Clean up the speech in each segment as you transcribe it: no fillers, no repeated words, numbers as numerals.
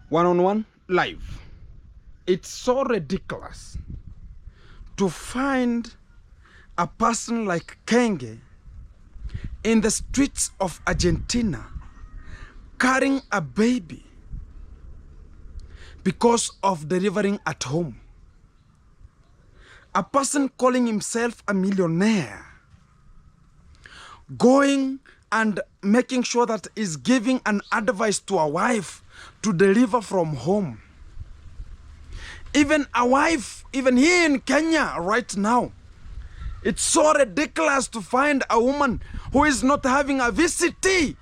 one-on-one live. It's so ridiculous to find a person like Kenge in the streets of Argentina carrying a baby because of delivering at home. A person calling himself a millionaire, going and making sure that is giving an advice to a wife to deliver from home. Even a wife, even here in Kenya right now, it's so ridiculous to find a woman who is not having a VCT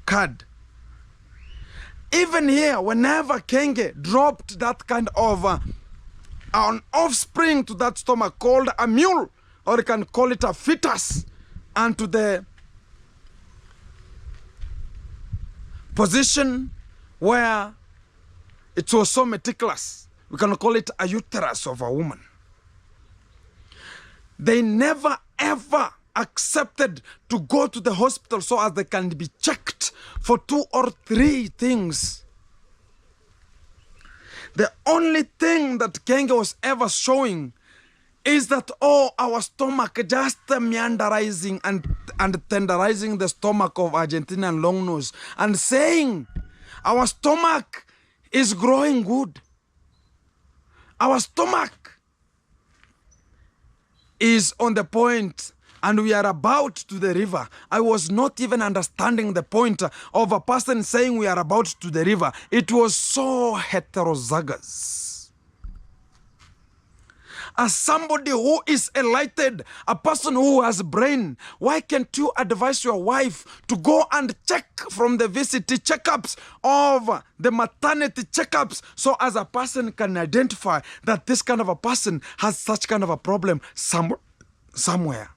card. Even here, whenever Kenge dropped that kind of an offspring to that stomach called a mule, or you can call it a fetus, and to the position where it was so meticulous, we can call it a uterus of a woman. They never ever accepted to go to the hospital so as they can be checked for 2 or 3 things. The only thing that Kenge was ever showing is that, oh, our stomach just meanderizing and tenderizing the stomach of Argentinian long nose and saying our stomach is growing good. Our stomach is on the point and we are about to the river. I was not even understanding the point of a person saying we are about to the river. It was so heterozygous. As somebody who is enlightened, a person who has brain, why can't you advise your wife to go and check from the VCT checkups of the maternity checkups so as a person can identify that this kind of a person has such kind of a problem somewhere?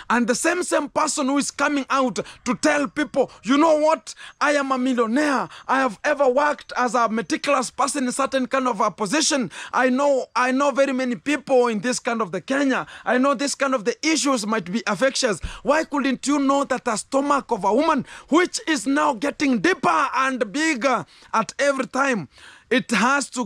And the same person who is coming out to tell people, you know what, I am a millionaire. I have ever worked as a meticulous person in certain kind of a position. I know very many people in this kind of the Kenya. I know this kind of the issues might be infectious. Why couldn't you know that a stomach of a woman, which is now getting deeper and bigger at every time, it has to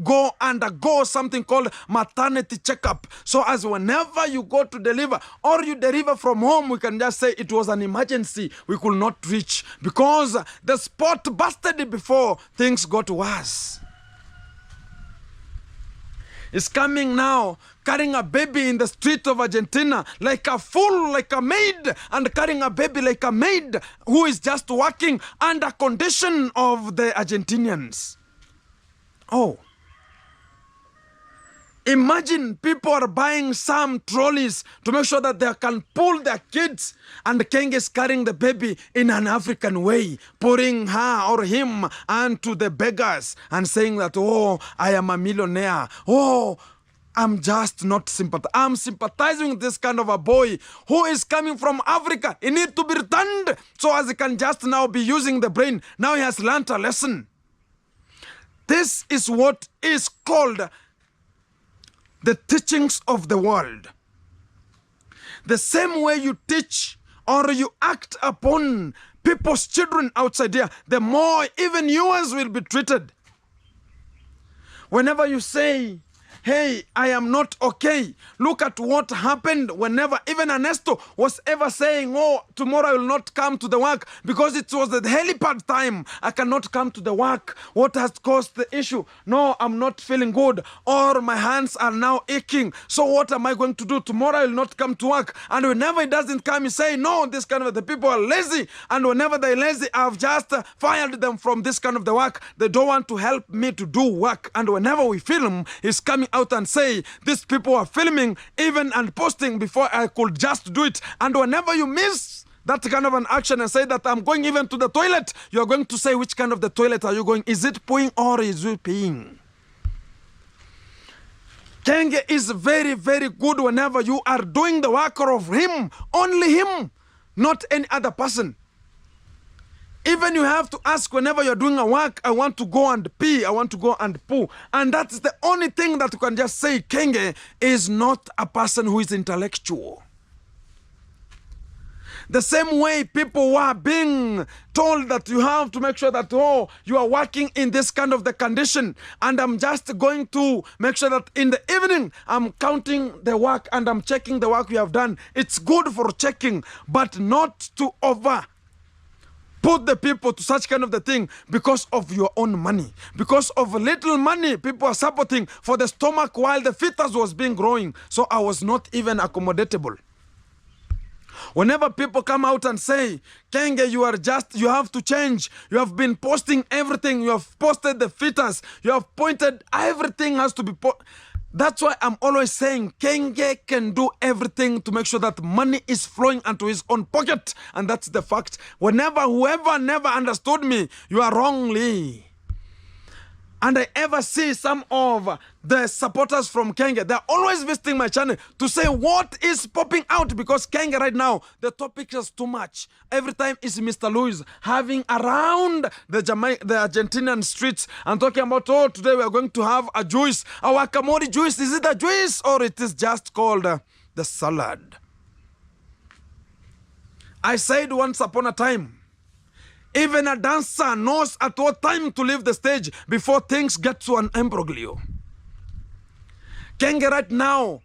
go undergo something called maternity checkup. So as whenever you go to deliver or you deliver from home, we can just say it was an emergency. We could not reach because the spot busted before things got worse. It's coming now, carrying a baby in the street of Argentina like a fool, like a maid, and carrying a baby like a maid who is just working under condition of the Argentinians. Oh, imagine people are buying some trolleys to make sure that they can pull their kids, and Kenge is carrying the baby in an African way, pouring her or him onto the beggars and saying that, oh, I am a millionaire. Oh, I'm just not sympathizing. I'm sympathizing with this kind of a boy who is coming from Africa. He needs to be returned so as he can just now be using the brain. Now he has learnt a lesson. This is what is called the teachings of the world. The same way you teach or you act upon people's children outside here, the more even yours will be treated. Whenever you say, hey, I am not okay. Look at what happened whenever even Ernesto was ever saying, oh, tomorrow I will not come to the work because it was the helipad time. I cannot come to the work. What has caused the issue? No, I'm not feeling good. Or my hands are now aching. So what am I going to do? Tomorrow I will not come to work. And whenever it doesn't come, you say, no, this kind of the people are lazy. And whenever they're lazy, I've just fired them from this kind of the work. They don't want to help me to do work. And whenever we film, he's coming out and say, these people are filming even and posting before I could just do it. And whenever you miss that kind of an action and say that I'm going even to the toilet, you're going to say, which kind of the toilet are you going? Is it pooing or is it peeing? Kenge is very, very good whenever you are doing the work of him, only him, not any other person. Even you have to ask whenever you're doing a work, I want to go and pee, I want to go and poo. And that's the only thing that you can just say. Kenge is not a person who is intellectual. The same way people were being told that you have to make sure that, oh, you are working in this kind of the condition, and I'm just going to make sure that in the evening I'm counting the work and I'm checking the work you have done. It's good for checking, but not to put the people to such kind of the thing because of your own money. Because of little money, people are supporting for the stomach while the fetus was being growing. So I was not even accommodatable. Whenever people come out and say, Kenge, you have to change. You have been posting everything. You have posted the fetus. You have pointed, everything has to be That's why I'm always saying Kenge can do everything to make sure that money is flowing into his own pocket. And that's the fact. Whoever never understood me, you are wrongly. And I ever see some of the supporters from Kenge, they're always visiting my channel to say what is popping out, because Kenge right now, the topic is too much. Every time is Mr. Luis having around the Argentinian streets and talking about, oh, today we are going to have a juice. Our Kamori juice, is it a juice or it is just called the salad? I said once upon a time, even a dancer knows at what time to leave the stage before things get to an imbroglio. Kenge right now,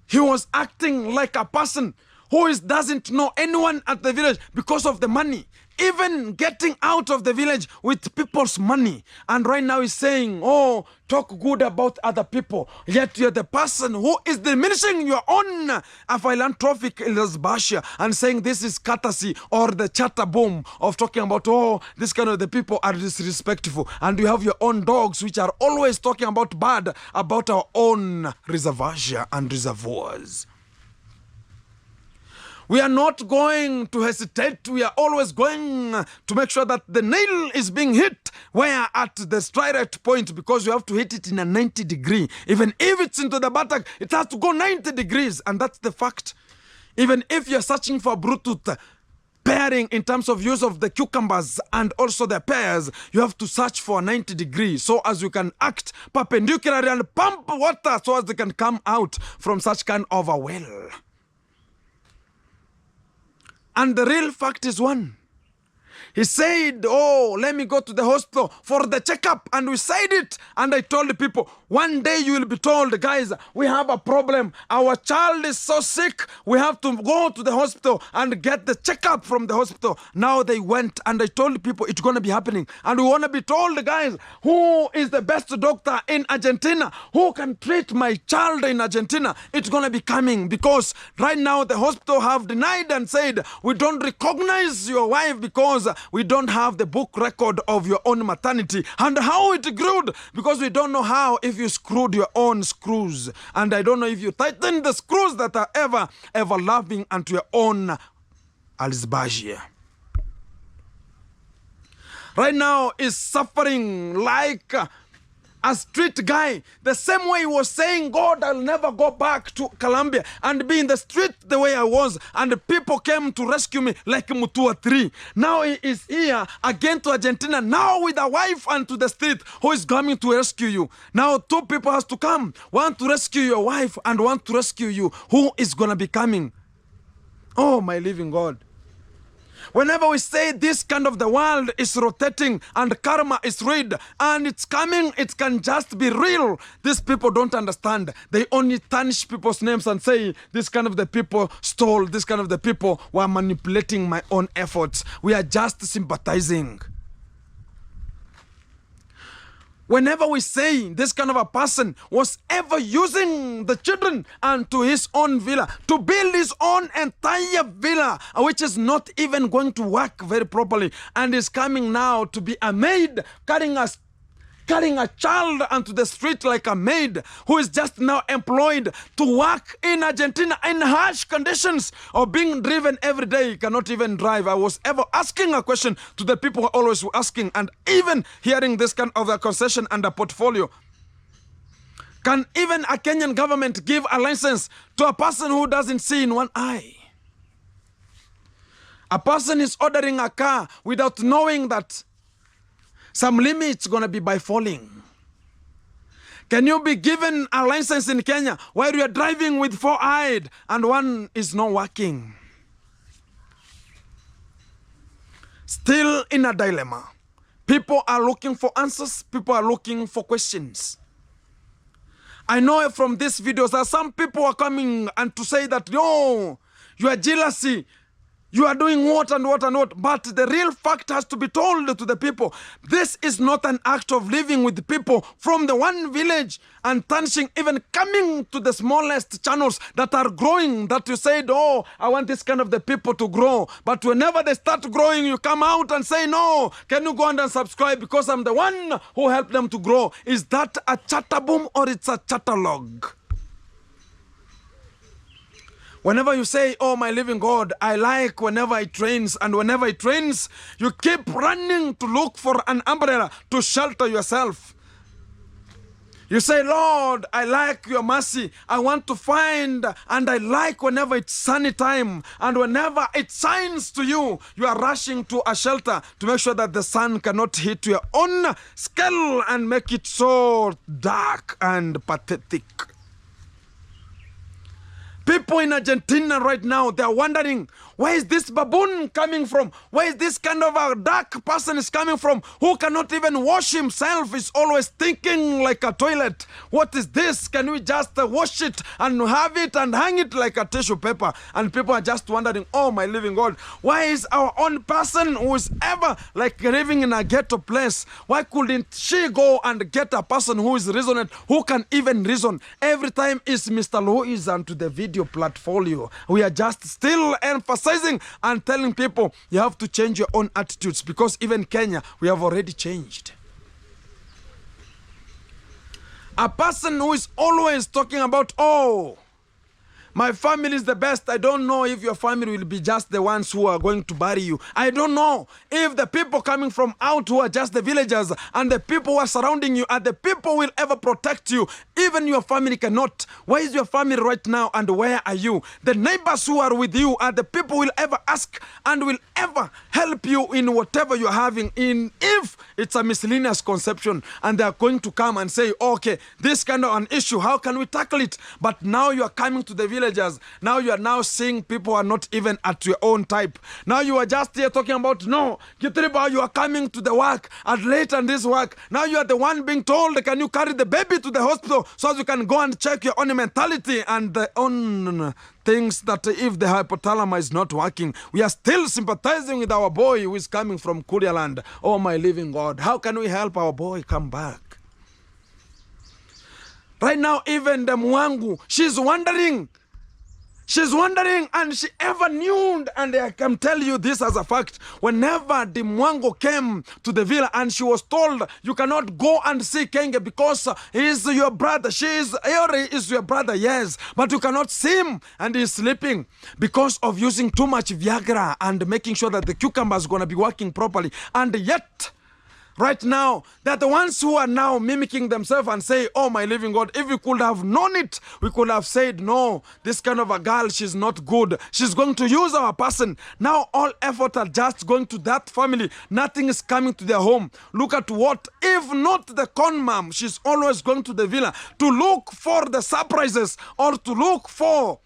he was acting like a person who doesn't know anyone at the village because of the money. Even getting out of the village with people's money. And right now he's saying, oh, talk good about other people. Yet you're the person who is diminishing your own philanthropic Elizabashia and saying this is courtesy or the chatter boom of talking about, oh, this kind of the people are disrespectful. And you have your own dogs which are always talking about bad about our own reservation and reservoirs. We are not going to hesitate. We are always going to make sure that the nail is being hit where at the straight point, because you have to hit it in a 90 degree. Even if it's into the buttock, it has to go 90 degrees. And that's the fact. Even if you're searching for Bluetooth pairing in terms of use of the cucumbers and also the pears, you have to search for 90 degrees so as you can act perpendicularly and pump water so as they can come out from such kind of a well. And the real fact is one. He said, oh, let me go to the hospital for the checkup. And we said it. And I told the people, one day you will be told, guys, we have a problem. Our child is so sick. We have to go to the hospital and get the checkup from the hospital. Now they went, and I told the people it's going to be happening. And we want to be told, guys, who is the best doctor in Argentina? Who can treat my child in Argentina? It's going to be coming, because right now the hospital have denied and said, we don't recognize your wife because we don't have the book record of your own maternity. And how it grew, because we don't know how, if you screwed your own screws. And I don't know if you tighten the screws that are ever loving unto your own Alizbagia. Right now is suffering like a street guy, the same way he was saying, God, I'll never go back to Colombia and be in the street the way I was, and the people came to rescue me like Mutua 3. Now he is here again to Argentina, now with a wife and to the street who is coming to rescue you. Now two people has to come, one to rescue your wife and one to rescue you. Who is going to be coming? Oh, my living God. Whenever we say this kind of the world is rotating and karma is real and it's coming, it can just be real. These people don't understand. They only tarnish people's names and say this kind of the people stole, this kind of the people were manipulating my own efforts. We are just sympathizing. Whenever we say this kind of a person was ever using the children and to his own villa, to build his own entire villa, which is not even going to work very properly, and is coming now to be a maid, carrying a child onto the street like a maid, who is just now employed to work in Argentina in harsh conditions, or being driven every day, cannot even drive. I was ever asking a question to the people who always were asking, and even hearing this kind of a concession and a portfolio. Can even a Kenyan government give a license to a person who doesn't see in one eye? A person is ordering a car without knowing that some limits going to be by falling. Can you be given a license in Kenya while you are driving with 4-eyed and one is not working? still in a dilemma. People are looking for answers. People are looking for questions. I know from these videos that some people are coming and to say that, no, you are jealousy. You are doing what and what and what. But the real fact has to be told to the people. This is not an act of living with people from the one village and tarnishing, even coming to the smallest channels that are growing, that you said, oh, I want this kind of the people to grow. But whenever they start growing, you come out and say, no, can you go and unsubscribe because I'm the one who helped them to grow. Is that a chatter boom or it's a chatter log? Whenever you say, oh, my living God, I like whenever it rains, and whenever it rains, you keep running to look for an umbrella to shelter yourself. You say, Lord, I like your mercy. I want to find, and I like whenever it's sunny time, and whenever it shines to you, you are rushing to a shelter to make sure that the sun cannot hit your own skull and make it so dark and pathetic. People in Argentina right now, they are wondering, where is this baboon coming from? Where is this kind of a dark person is coming from? Who cannot even wash himself, is always thinking like a toilet. What is this? Can we just wash it and have it and hang it like a tissue paper? And people are just wondering, oh my living God, why is our own person who is ever like living in a ghetto place? Why couldn't she go and get a person who is reasonable, who can even reason? Every time is Mr. Louis and to the video portfolio. We are just still emphasizing and telling people you have to change your own attitudes, because even Kenya, we have already changed. A person who is always talking about, oh, my family is the best. I don't know if your family will be just the ones who are going to bury you. I don't know if the people coming from out who are just the villagers and the people who are surrounding you and the people will ever protect you. Even your family cannot. Where is your family right now and where are you? The neighbors who are with you are the people who will ever ask and will ever help you in whatever you're having in, if it's a miscellaneous conception, and they are going to come and say, okay, this kind of an issue, how can we tackle it? But now you are coming to the village. Now you are now seeing people are not even at your own type. Now you are just here talking about, no, Kitriba, you are coming to the work and late on this work. Now you are the one being told, can you carry the baby to the hospital so you can go and check your own mentality and the own things that if the hypothalamus is not working. We are still sympathizing with our boy who is coming from Kurialand. Oh my living God, how can we help our boy come back? Right now, even the Mwangu, she's wondering, and she ever knew, and I can tell you this as a fact, whenever the Mwango came to the villa and she was told, you cannot go and see Kenge because he is your brother. Eori is your brother, yes, but you cannot see him and he's sleeping because of using too much Viagra and making sure that the cucumber is going to be working properly. And yet, right now, they're the ones who are now mimicking themselves and say, oh my living God, if we could have known it, we could have said, no, this kind of a girl, she's not good. She's going to use our person. Now all effort are just going to that family. Nothing is coming to their home. Look at what, if not the con mom, she's always going to the villa to look for the surprises or to look for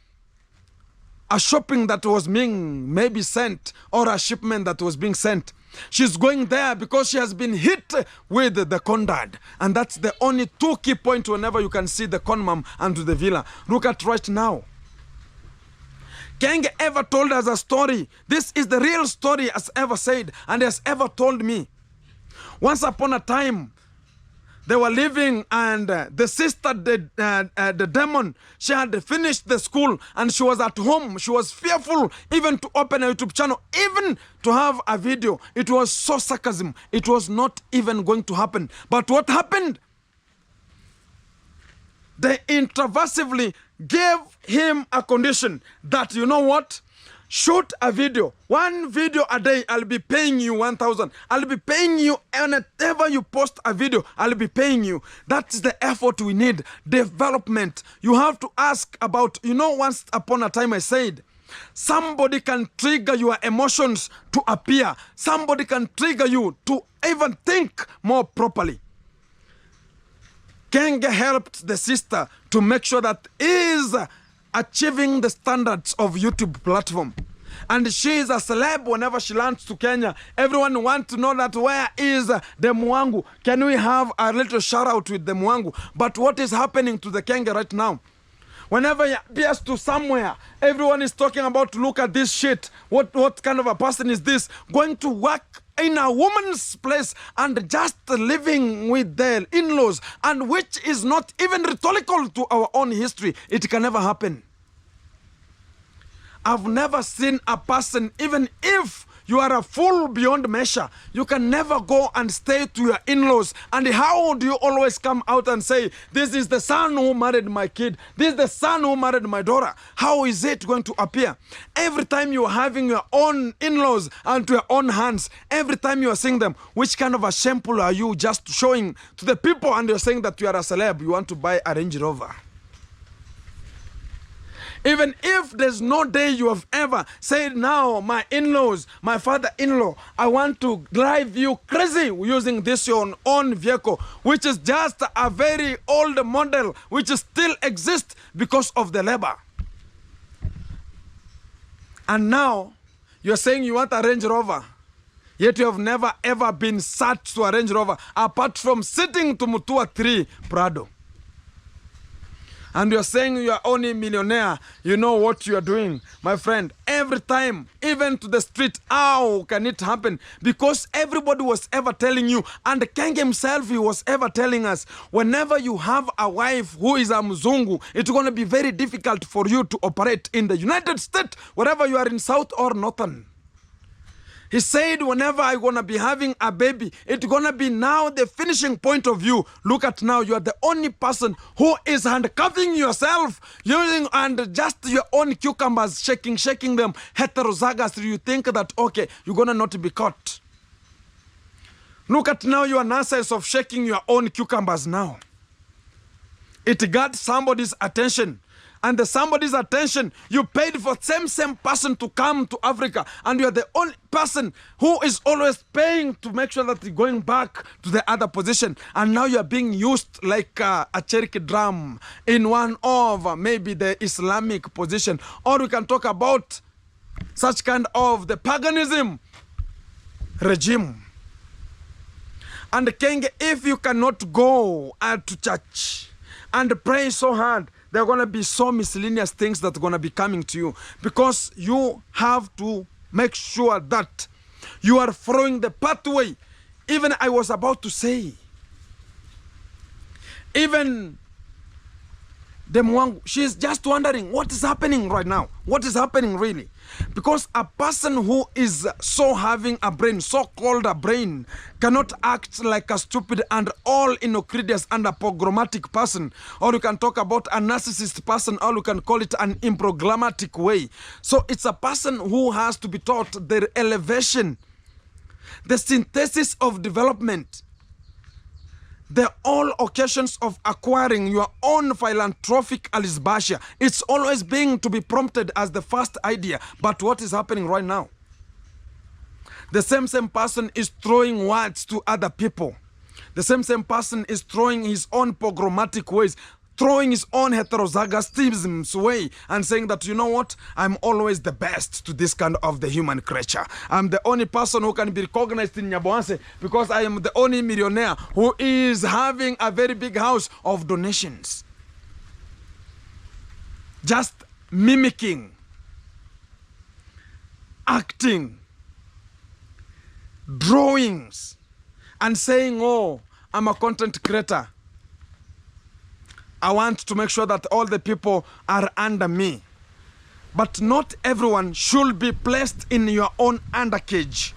a shopping that was being maybe sent or a shipment that was being sent. She's going there because she has been hit with the con dad. And that's the only two key points whenever you can see the con mom and to the villa. Look at right now. Kenge ever told us a story. This is the real story as ever said and has ever told me. Once upon a time, they were living and the sister, the demon, she had finished the school and she was at home. She was fearful even to open a YouTube channel, even to have a video. It was so sarcasm. It was not even going to happen. But what happened? They introversively gave him a condition that, you know what? Shoot a video. One video a day, I'll be paying you 1,000. I'll be paying you, and whenever you post a video, I'll be paying you. That's the effort we need. Development. You have to ask about, you know, once upon a time I said, somebody can trigger your emotions to appear. Somebody can trigger you to even think more properly. Kenge helped the sister to make sure that is achieving the standards of YouTube platform. And she is a celeb whenever she lands to Kenya. Everyone wants to know that where is the Mwangu? Can we have a little shout out with the Mwangu? But what is happening to the Kenge right now? Whenever he appears to somewhere, everyone is talking about, look at this shit. What kind of a person is this? Going to work in a woman's place and just living with their in-laws, and which is not even rhetorical to our own history. It can never happen. I've never seen a person, even if you are a fool beyond measure, you can never go and stay to your in-laws. And how do you always come out and say, this is the son who married my kid, this is the son who married my daughter? How is it going to appear? Every time you're having your own in-laws and to your own hands, every time you are seeing them, which kind of a shameful are you just showing to the people, and you're saying that you are a celeb, you want to buy a Range Rover? Even if there's no day you have ever said, now my in-laws, my father-in-law, I want to drive you crazy using this your own vehicle, which is just a very old model, which still exists because of the labor. And now you're saying you want a Range Rover, yet you have never ever been sat to a Range Rover, apart from sitting to Mutua 3 Prado. And you're saying you're only a millionaire, you know what you're doing. My friend, every time, even to the street, how can it happen? Because everybody was ever telling you, and Kenge himself, he was ever telling us, whenever you have a wife who is a Mzungu, it's going to be very difficult for you to operate in the United States, wherever you are in South or Northern. He said, whenever I'm going to be having a baby, it's going to be now the finishing point of you. Look at now, you are the only person who is handcuffing yourself, using and just your own cucumbers, shaking them heterozygous. You think that, okay, you're going to not be caught. Look at now your nonsense of shaking your own cucumbers now. It got somebody's attention. And the somebody's attention, you paid for same person to come to Africa, and you're the only person who is always paying to make sure that you're going back to the other position. And now you're being used like a Cherokee drum in one of maybe the Islamic position. Or we can talk about such kind of the paganism regime. And Kenge, if you cannot go to church and pray so hard, there are going to be so miscellaneous things that are going to be coming to you, because you have to make sure that you are following the pathway. Even I was about to say, even the Mwangu, she's just wondering what is happening right now. What is happening really? Because a person who is so having a brain, so-called a brain, cannot act like a stupid and all innocuous and a programmatic person. Or you can talk about a narcissist person, or you can call it an improgrammatic way. So it's a person who has to be taught their elevation, the synthesis of development, the all occasions of acquiring your own philanthropic alisbasia. It's always being to be prompted as the first idea. But what is happening right now? The same person is throwing words to other people. The same person is throwing his own programmatic ways, throwing his own heterozygosism's way, and saying that, you know what, I'm always the best to this kind of the human creature. I'm the only person who can be recognized in Nyaboanse because I am the only millionaire who is having a very big house of donations. Just mimicking, acting, drawings, and saying, oh, I'm a content creator. I want to make sure that all the people are under me. But not everyone should be placed in your own undercage,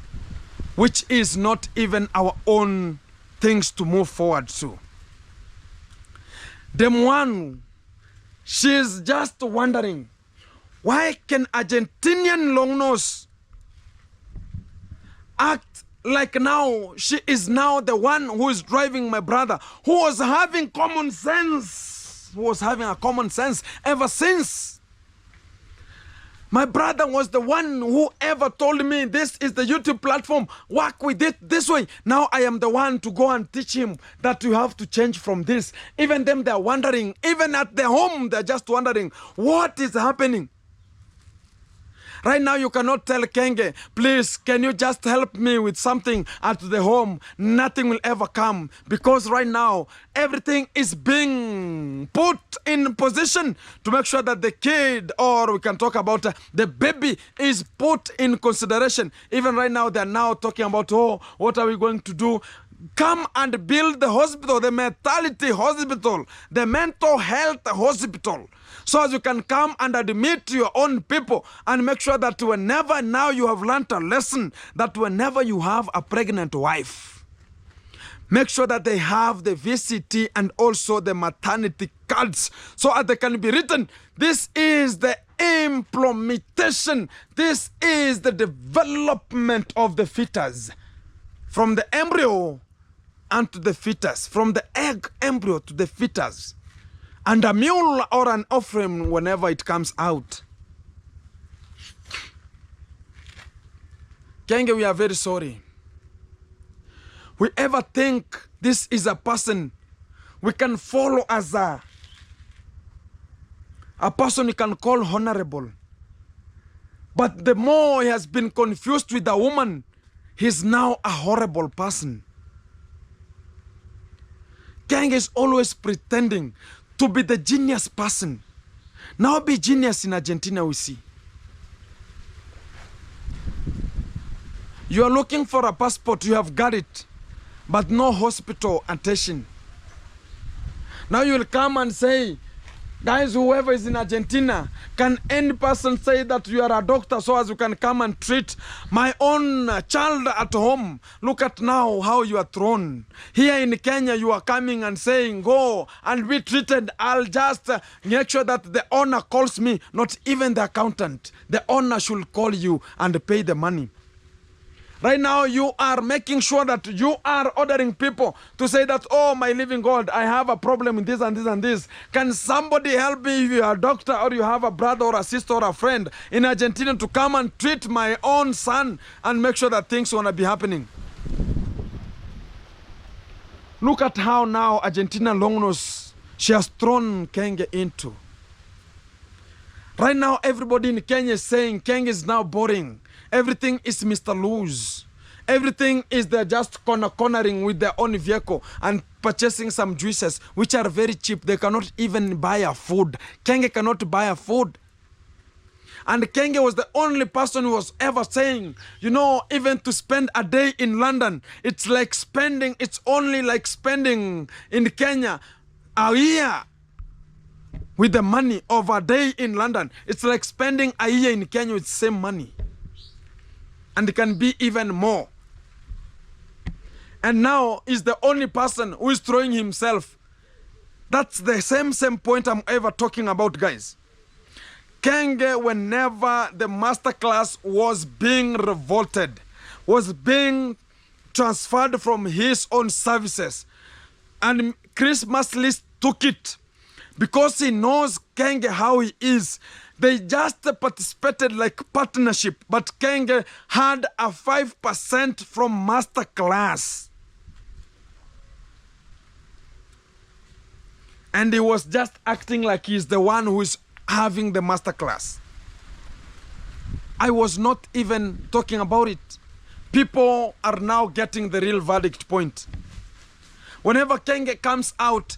which is not even our own things to move forward to. The one, she's just wondering, why can Argentinian long nose act like now she is now the one who is driving my brother, who was having common sense, who was having a common sense ever since. My brother was the one who ever told me this is the YouTube platform, work with it this way. Now I am the one to go and teach him that you have to change from this. Even them, they're wondering, even at their home, they're just wondering what is happening. Right now, you cannot tell Kenge, please, can you just help me with something at the home? Nothing will ever come, because right now, everything is being put in position to make sure that the kid, or we can talk about the baby, is put in consideration. Even right now, they're now talking about, oh, what are we going to do? Come and build the hospital, the mentality hospital, the mental health hospital, so as you can come and admit your own people and make sure that whenever now you have learned a lesson, that whenever you have a pregnant wife, make sure that they have the VCT and also the maternity cards, so that they can be written. This is the implementation. This is the development of the fetus, from the embryo and to the fetus, from the egg embryo to the fetus, and a mule or an offering whenever it comes out. Kenge, we are very sorry. We ever think this is a person we can follow as a person you can call honorable. But the more he has been confused with a woman, he's now a horrible person. Kenge is always pretending to be the genius person. Now be genius in Argentina, we see. You are looking for a passport, you have got it, but no hospital attention. Now you will come and say, guys, whoever is in Argentina, can any person say that you are a doctor so as you can come and treat my own child at home? Look at now how you are thrown. Here in Kenya, you are coming and saying, go and be treated. I'll just make sure that the owner calls me, not even the accountant. The owner should call you and pay the money. Right now, you are making sure that you are ordering people to say that, oh, my living God, I have a problem with this and this and this. Can somebody help me if you are a doctor or you have a brother or a sister or a friend in Argentina to come and treat my own son and make sure that things want to be happening? Look at how now Argentina Longnose, she has thrown Kenge into. Right now, everybody in Kenya is saying Kenge is now boring. Everything is Mr. Lose. Everything is they're just cornering with their own vehicle and purchasing some juices, which are very cheap. They cannot even buy a food. Kenge cannot buy a food. And Kenge was the only person who was ever saying, you know, even to spend a day in London, it's only like spending in Kenya a year with the money of a day in London. It's like spending a year in Kenya with the same money. And it can be even more. And now is the only person who is throwing himself. That's the same point I'm ever talking about, guys. Kenge, whenever the masterclass was being revolted, was being transferred from his own services, and Christmas list took it, because he knows Kenge how he is. They just participated like partnership, but Kenge had a 5% from masterclass. And he was just acting like he's the one who is having the masterclass. I was not even talking about it. People are now getting the real verdict point. Whenever Kenge comes out,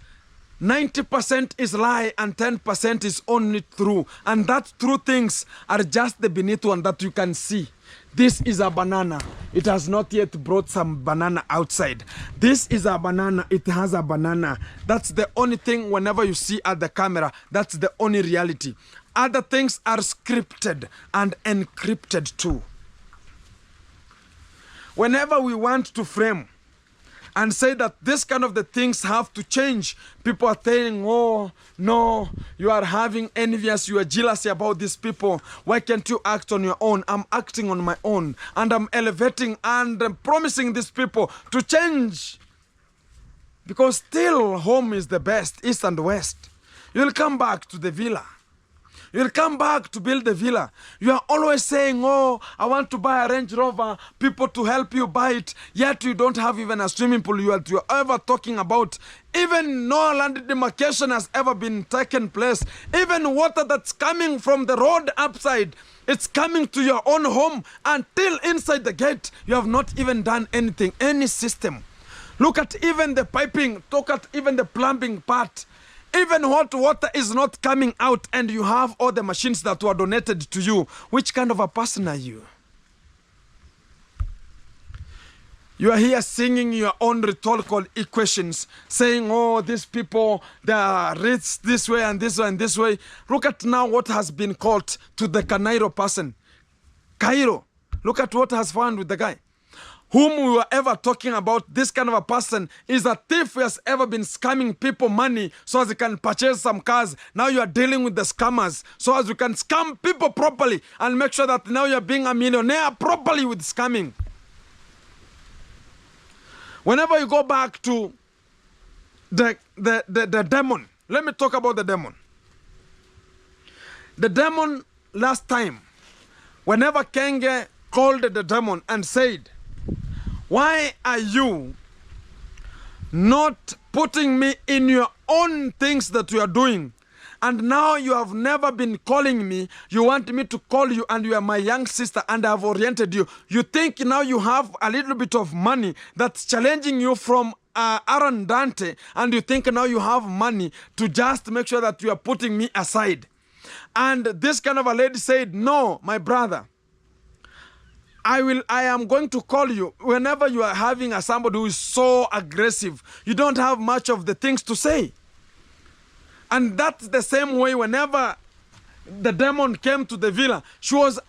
90% is lie and 10% is only true. And that true things are just the beneath one that you can see. This is a banana. It has not yet brought some banana outside. This is a banana. It has a banana. That's the only thing whenever you see at the camera. That's the only reality. Other things are scripted and encrypted too. Whenever we want to frame and say that this kind of the things have to change, people are saying, oh, no, you are having envious, you are jealous about these people. Why can't you act on your own? I'm acting on my own, and I'm elevating and I'm promising these people to change. Because still home is the best, east and west. You'll come back to the villa. You'll come back to build the villa. You are always saying, oh, I want to buy a Range Rover, people to help you buy it, yet you don't have even a swimming pool you're ever talking about. Even no land demarcation has ever been taken place. Even water that's coming from the road upside, it's coming to your own home until inside the gate. You have not even done anything, any system. Look at even the piping, look at even the plumbing part. Even hot water is not coming out and you have all the machines that were donated to you. Which kind of a person are you? You are here singing your own rhetorical equations, saying, oh, these people, they are rich this way and this way and this way. Look at now what has been called to the Canairo person. Cairo. Look at what has found with the guy. Whom we were ever talking about, this kind of a person is a thief who has ever been scamming people money so as they can purchase some cars. Now you are dealing with the scammers so as you can scam people properly and make sure that now you are being a millionaire properly with scamming. Whenever you go back to the demon, let me talk about the demon. The demon last time, whenever Kenge called the demon and said, why are you not putting me in your own things that you are doing? And now you have never been calling me. You want me to call you and you are my young sister and I have oriented you. You think now you have a little bit of money that's challenging you from Aaron Dante, and you think now you have money to just make sure that you are putting me aside. And this kind of a lady said, no, my brother, I am going to call you whenever you are having somebody who is so aggressive. You don't have much of the things to say. And that's the same way whenever the demon came to the villa, she was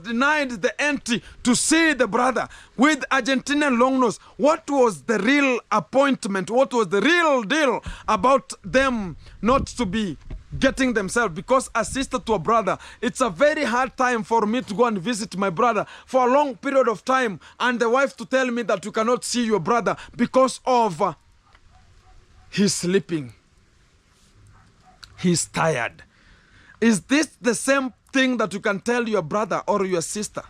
denied the entry to see the brother with Argentinian long nose. What was the real appointment? What was the real deal about them not to be getting themselves? Because a sister to a brother, it's a very hard time for me to go and visit my brother for a long period of time and the wife to tell me that you cannot see your brother because of he's sleeping. He's tired. Is this the same thing that you can tell your brother or your sister?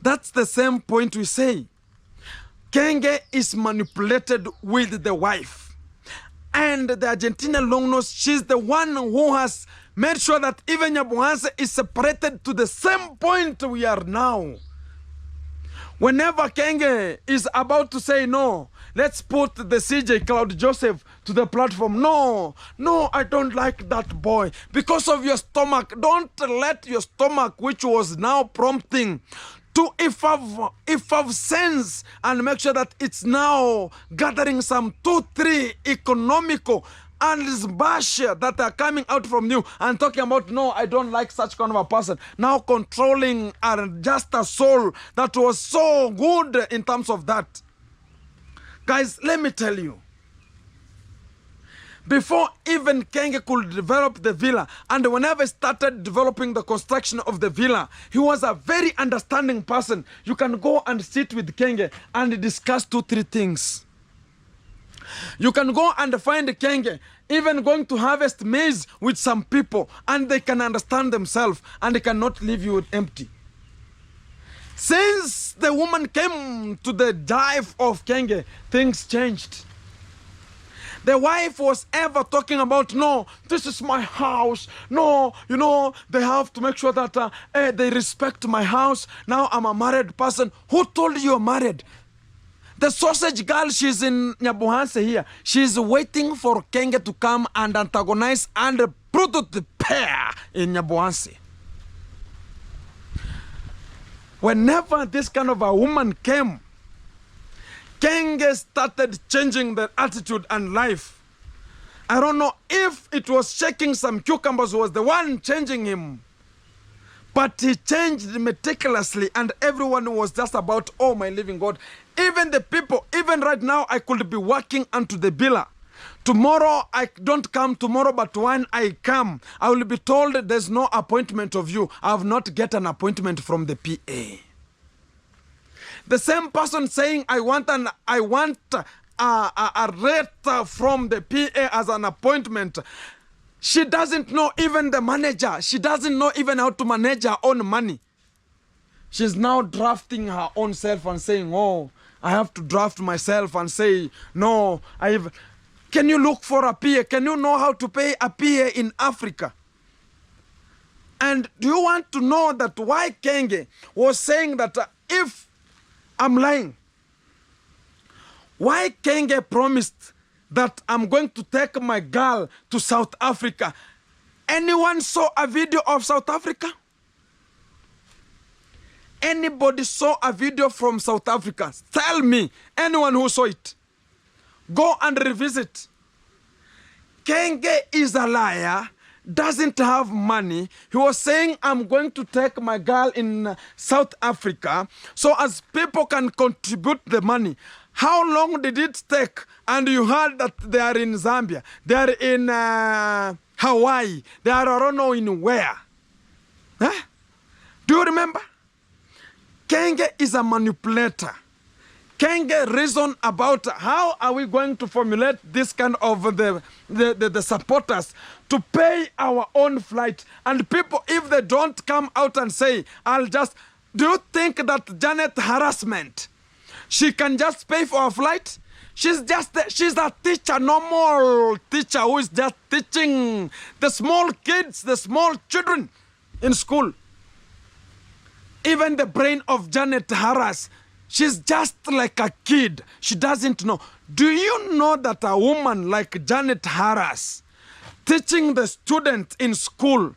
That's the same point we say. Kenge is manipulated with the wife. And the Argentinian long nose, she's the one who has made sure that even Nyabuhanse is separated to the same point we are now. Whenever Kenge is about to say no, let's put the CJ Cloud Joseph to the platform. No, I don't like that boy. Because of your stomach, don't let your stomach, which was now prompting to if I've sense and make sure that it's now gathering some 2-3 economical and basher that are coming out from you and talking about, no, I don't like such kind of a person. Now controlling just a soul that was so good in terms of that. Guys, let me tell you, before even Kenge could develop the villa, and whenever he started developing the construction of the villa, he was a very understanding person. You can go and sit with Kenge and discuss 2-3 things. You can go and find Kenge even going to harvest maize with some people, and they can understand themselves and they cannot leave you empty. Since the woman came to the dive of Kenge, things changed. The wife was ever talking about, no, this is my house. No, you know, they have to make sure that they respect my house. Now I'm a married person. Who told you you're married? The sausage girl, she's in Nyabuhanse here. She's waiting for Kenge to come and antagonize and put the pair in Nyabuhanse. Whenever this kind of a woman came, Kenge started changing their attitude and life. I don't know if it was shaking some cucumbers was the one changing him. But he changed meticulously and everyone was just about, oh my living God. Even the people, even right now, I could be working onto the villa. Tomorrow, I don't come tomorrow, but when I come, I will be told there's no appointment of you. I have not get an appointment from the PA. The same person saying, I want a rate from the PA as an appointment. She doesn't know even the manager. She doesn't know even how to manage her own money. She's now drafting her own self and saying, oh, I have to draft myself and say, no, Can you look for a PA? Can you know how to pay a PA in Africa? And do you want to know that why Kenge was saying that if I'm lying, why Kenge promised that I'm going to take my girl to South Africa? Anyone saw a video of South Africa? Anybody saw a video from South Africa? Tell me, anyone who saw it. Go and revisit. Kenge is a liar, doesn't have money. He was saying, I'm going to take my girl in South Africa so as people can contribute the money. How long did it take? And you heard that they are in Zambia, they are in Hawaii, they are I don't know in where. Huh? Do you remember? Kenge is a manipulator. Kenge reason about how are we going to formulate this kind of the supporters to pay our own flight. And people, if they don't come out and say, do you think that Janet harassment, she can just pay for a flight? She's a teacher, normal teacher who is just teaching the small kids, the small children in school. Even the brain of Janet Harris, she's just like a kid. She doesn't know. Do you know that a woman like Janet Harris teaching the student in school,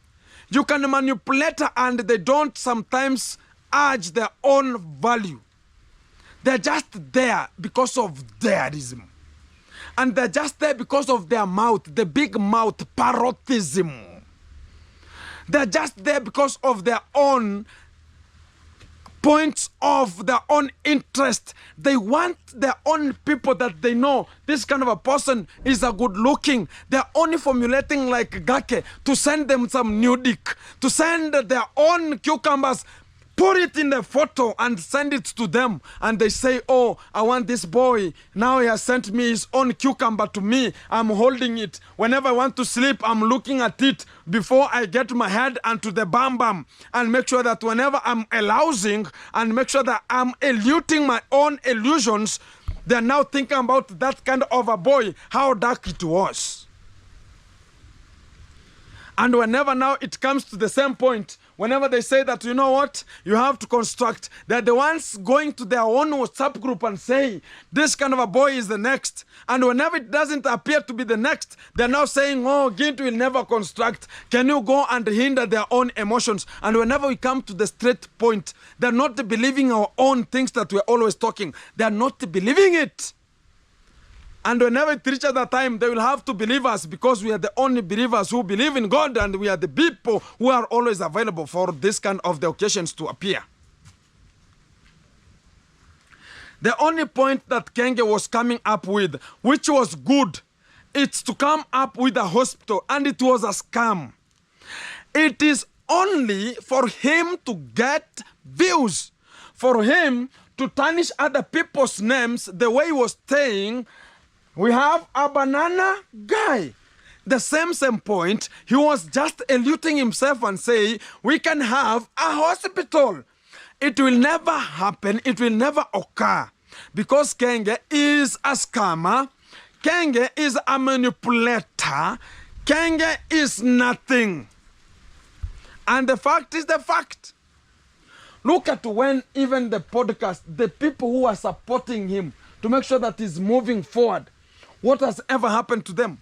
you can manipulate her and they don't sometimes urge their own value. They're just there because of theirism. And they're just there because of their mouth, the big mouth, parrotism. They're just there because of their own points of their own interest. They want their own people that they know this kind of a person is a good looking. They're only formulating like Gake to send them some new dick, to send their own cucumbers, put it in the photo and send it to them. And they say, oh, I want this boy. Now he has sent me his own cucumber to me. I'm holding it. Whenever I want to sleep, I'm looking at it before I get my head onto the bam bam. And make sure that whenever I'm arousing and make sure that I'm eluding my own illusions, they're now thinking about that kind of a boy, how dark it was. And whenever now it comes to the same point, whenever they say that, you know what, you have to construct, they're the ones going to their own WhatsApp group and say, this kind of a boy is the next. And whenever it doesn't appear to be the next, they're now saying, oh, Gintu will never construct. Can you go and hinder their own emotions? And whenever we come to the straight point, they're not believing our own things that we're always talking. They're not believing it. And whenever it reaches that time, they will have to believe us because we are the only believers who believe in God, and we are the people who are always available for this kind of the occasions to appear. The only point that Kenge was coming up with, which was good, it's to come up with a hospital, and it was a scam. It is only for him to get views, for him to tarnish other people's names the way he was saying. We have a banana guy. The same point, he was just eluding himself and say, we can have a hospital. It will never happen. It will never occur. Because Kenge is a scammer. Kenge is a manipulator. Kenge is nothing. And the fact is the fact. Look at when even the podcast, the people who are supporting him to make sure that he's moving forward, what has ever happened to them?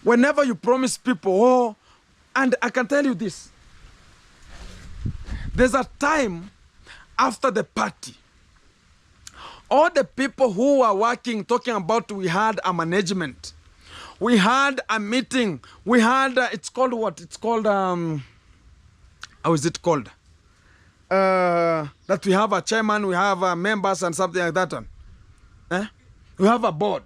Whenever you promise people, oh, and I can tell you this, there's a time after the party, all the people who were working, talking about we had a management, we had a meeting, we had, it's called what? It's called, how is it called? That we have a chairman, we have members and something like that one. We have a board.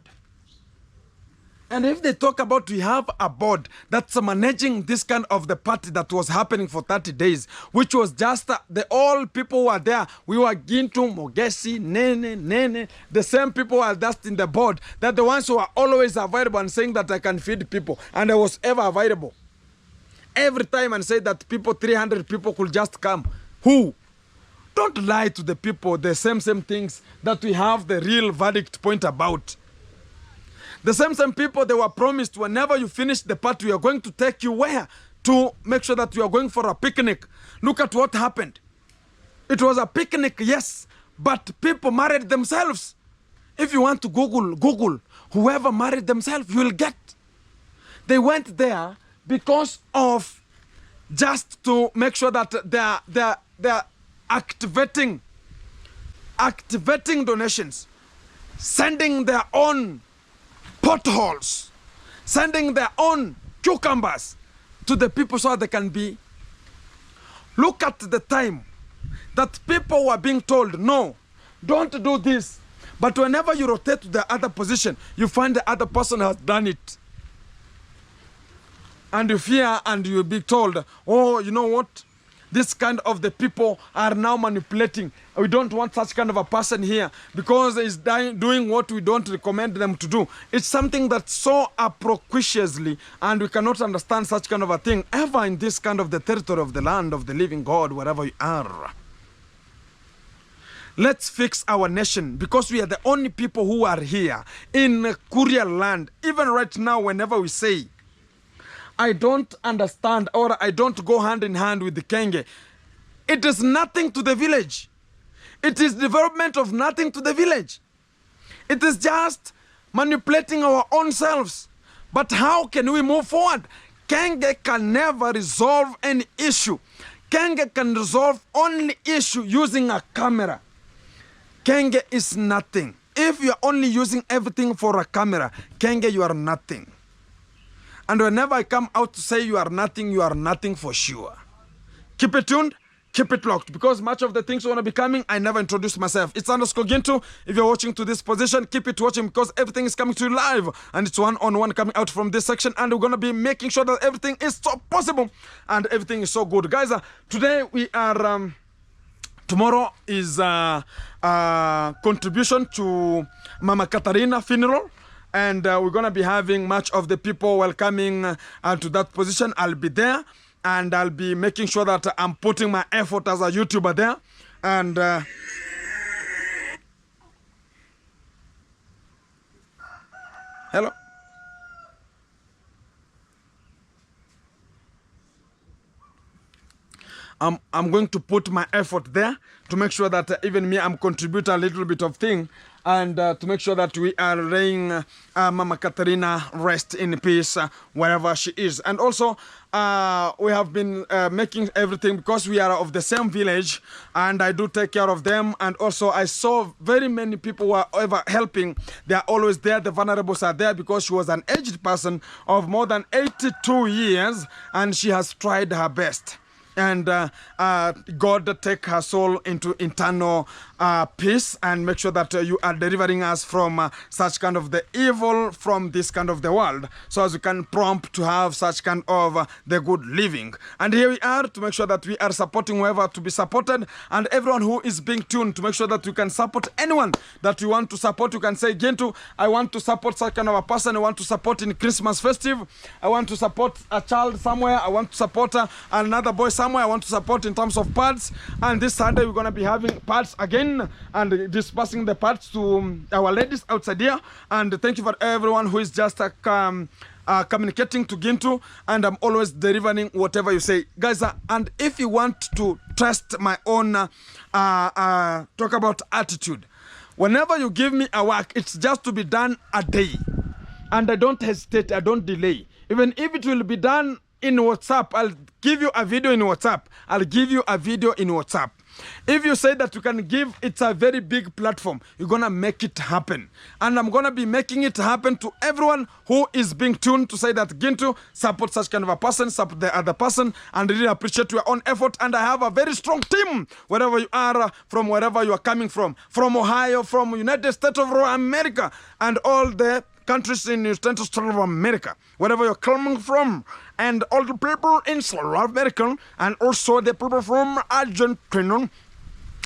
And if they talk about we have a board that's managing this kind of the party that was happening for 30 days, which was just the all people who were there. We were Gintu, Mogesi, Nene. The same people are just in the board. That the ones who are always available and saying that I can feed people. And I was ever available. Every time and say that people, 300 people could just come. Who? Don't lie to the people the same things that we have the real verdict point about. The same people, they were promised whenever you finish the party, we are going to take you where? To make sure that you are going for a picnic. Look at what happened. It was a picnic, yes, but people married themselves. If you want to Google whoever married themselves, you will get. They went there because of just to make sure that they're activating donations, sending their own potholes, sending their own cucumbers to the people so they can be. Look at the time that people were being told, no, don't do this. But whenever you rotate to the other position, you find the other person has done it. And you fear and you'll be told, oh, you know what? This kind of the people are now manipulating. We don't want such kind of a person here because he's doing what we don't recommend them to do. It's something that's so precociously, and we cannot understand such kind of a thing ever in this kind of the territory of the land of the living God, wherever you are. Let's fix our nation because we are the only people who are here in Korea land. Even right now, whenever we say, I don't understand or I don't go hand in hand with the Kenge. It is nothing to the village. It is development of nothing to the village. It is just manipulating our own selves. But how can we move forward? Kenge can never resolve any issue. Kenge can resolve only issue using a camera. Kenge is nothing. If you are only using everything for a camera, Kenge, you are nothing. And whenever I come out to say you are nothing for sure. Keep it tuned, keep it locked, because much of the things want to be coming, I never introduce myself. It's underscore Gintu. If you're watching to this position, keep it watching because everything is coming to you live. And it's one-on-one coming out from this section. And we're going to be making sure that everything is so possible and everything is so good. Guys, today we are... tomorrow is contribution to Mama Katarina funeral. And we're going to be having much of the people welcoming to that position. I'll be there. And I'll be making sure that I'm putting my effort as a YouTuber there. And... hello? I'm going to put my effort there to make sure that even me, I'm contributing a little bit of thing. And to make sure that we are laying Mama Katarina rest in peace wherever she is. And also, we have been making everything because we are of the same village and I do take care of them. And also, I saw very many people who are ever helping. They are always there. The vulnerables are there because she was an aged person of more than 82 years and she has tried her best. And God take her soul into eternal peace and make sure that you are delivering us from such kind of the evil from this kind of the world, so as we can prompt to have such kind of the good living. And here we are to make sure that we are supporting whoever to be supported, and everyone who is being tuned to make sure that you can support anyone that you want to support. You can say, Gintu, I want to support such kind of a person. I want to support in Christmas festive. I want to support a child somewhere. I want to support another boy somewhere. I want to support in terms of pads. And this Sunday we're going to be having pads again and dispersing the pads to our ladies outside here. And thank you for everyone who is just communicating to Gintu, and I'm always delivering whatever you say, guys. And if you want to test my own talk about attitude, whenever you give me a work, it's just to be done a day, and I don't hesitate, I don't delay. Even if it will be done in WhatsApp, I'll give you a video in WhatsApp. I'll give you a video in WhatsApp. If you say that you can give, it's a very big platform, you're gonna make it happen. And I'm gonna be making it happen to everyone who is being tuned to say that Gintu, support such kind of a person, support the other person, and really appreciate your own effort. And I have a very strong team wherever you are, from wherever you are coming from Ohio, from United States of America, and all the countries in United States of America, wherever you're coming from, and all the people in South America, and also the people from Argentina,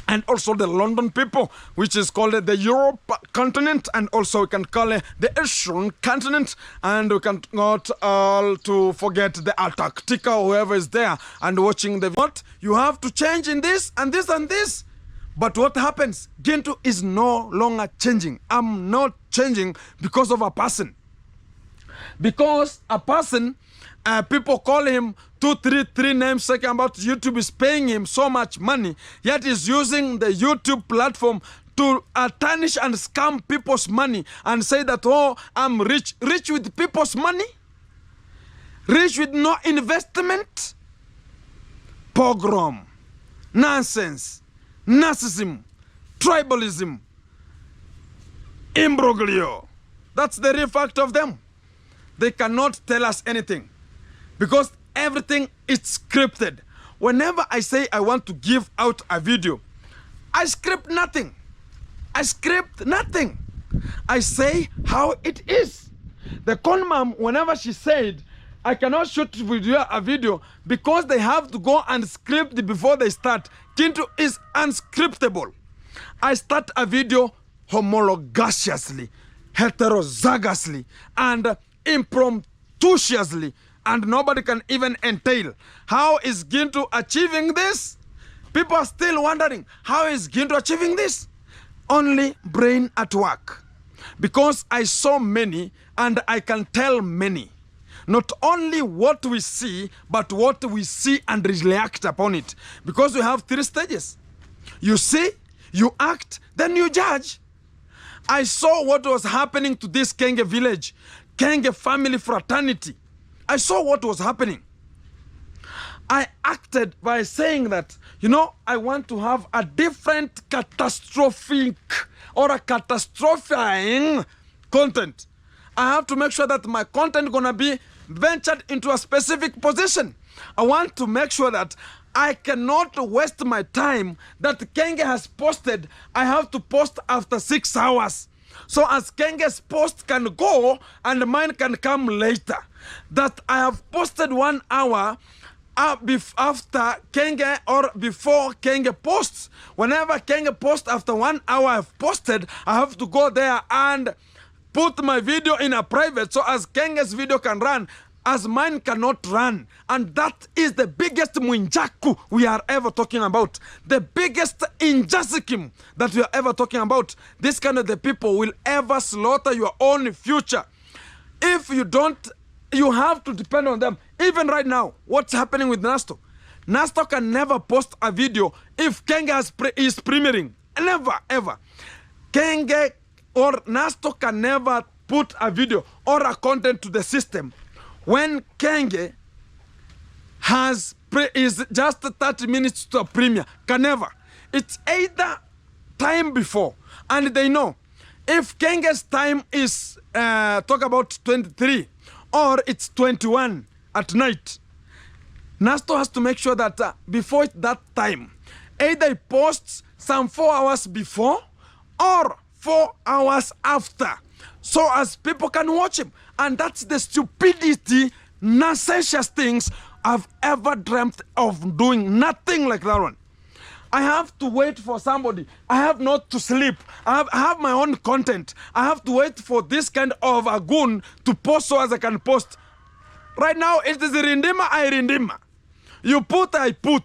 and also the London people, which is called the Europe continent, and also we can call it the Asian continent, and we can not all to forget the Antarctica, whoever is there and watching the what you have to change in this and this and this. But what happens? Gintu is no longer changing. I'm not changing because of a person. Because a person, people call him three names talking about YouTube is paying him so much money, yet he's using the YouTube platform to tarnish and scam people's money and say that, oh, I'm rich. Rich with people's money? Rich with no investment? Pogrom. Nonsense. Narcissism. Tribalism. Imbroglio. That's the real fact of them. They cannot tell us anything because everything is scripted. Whenever I say I want to give out a video, I script nothing. I script nothing. I say how it is. The con mom, whenever she said, I cannot shoot a video because they have to go and script before they start. Gintu is unscriptable. I start a video homologously, heterozygously, and impromptuously, and nobody can even entail. How is Gintu achieving this? People are still wondering, how is Gintu achieving this? Only brain at work. Because I saw many and I can tell many. Not only what we see, but what we see and react upon it. Because we have 3 stages. You see, you act, then you judge. I saw what was happening to this Kenge village, Kenge family fraternity. I saw what was happening. I acted by saying that, you know, I want to have a different catastrophic or a catastrophizing content. I have to make sure that my content gonna be ventured into a specific position. I want to make sure that I cannot waste my time that Kenge has posted. I have to post after 6 hours. So as Kenge's post can go and mine can come later. That I have posted 1 hour after Kenge or before Kenge posts. Whenever Kenge posts after 1 hour I've posted, I have to go there and put my video in a private so as Kenge's video can run, as mine cannot run. And that is the biggest mwinjaku we are ever talking about. The biggest injustice that we are ever talking about. This kind of the people will ever slaughter your own future. If you don't, you have to depend on them. Even right now, what's happening with Nasto? Nasto can never post a video if Kenge is premiering. Never, ever. Kenge or Nasto can never put a video or a content to the system when Kenge is just 30 minutes to a premiere. Can never. It's either time before, and they know if Kenge's time is talk about 23 or it's 21 at night, Nasto has to make sure that before that time, either he posts some 4 hours before or 4 hours after, so as people can watch him. And that's the stupidity, nonsensical things I've ever dreamt of doing. Nothing like that one. I have to wait for somebody. I have not to sleep. I have my own content. I have to wait for this kind of a goon to post so as I can post. Right now, it is rindima, I rindima. You put, I put.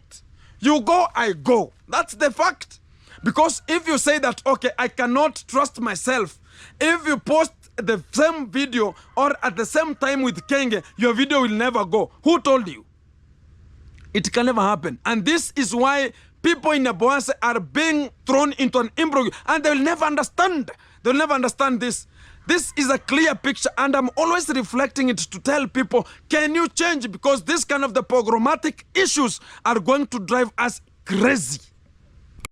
You go, I go. That's the fact. Because if you say that, okay, I cannot trust myself, if you post the same video or at the same time with Kenge, your video will never go. Who told you? It can never happen. And this is why people in Aboase are being thrown into an imbroglio, and they will never understand. They will never understand this. This is a clear picture, and I'm always reflecting it to tell people, can you change? Because this kind of the programmatic issues are going to drive us crazy.